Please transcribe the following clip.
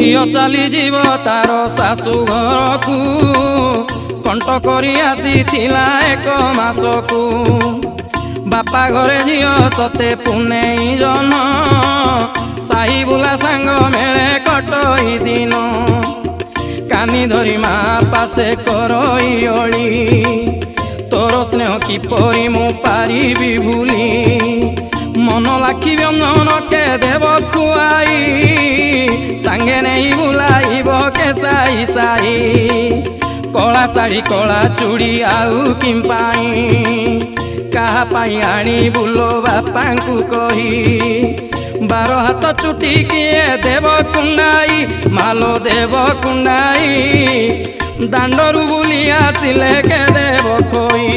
ଝିଅ ଚାଲିଯିବ ତାର ଶାଶୁ ଘରକୁ, କଣ୍ଟ କରି ଆସିଥିଲା 1 ମାସକୁ। ବାପା ଘରେ ଝିଅ ସତେ ପୁନେଇ ଜନ, ସାହି ବୁଲା ସାଙ୍ଗ ମେଳେ କଟଇ ଦିନ। କାନି ଧରି ମା ପାଶେ କରଇ ଅଳି, ତୋର ସ୍ନେହ କିପରି ମୁଁ ପାରିବି ଭୁଲି। ମନ ଲାଖି ବ୍ୟଞ୍ଜନ କେ ଦେବ ଖୁଆଇ, ସାଙ୍ଗେ ନେଇ ବୁଲାଇବ କେ ସାଇ ସାଇ। କଳା ଶାଢ଼ୀ କଳା ଚୁଡ଼ି ଆଉ କିମ୍ପାଇଁ, କାହା ପାଇଁ ଆଣିବୁ ଲୋ ବାପାଙ୍କୁ କହି। 12 ହାତ ଚୁଟି କିଏ ଦେବ କୁଣ୍ଡାଇ, ମାଲୋ ଦେବ କୁଣ୍ଡାଇ। ଦାଣ୍ଡରୁ ବୁଲି ଆସିଲେ କେ ଦେବ ଖୋଇ।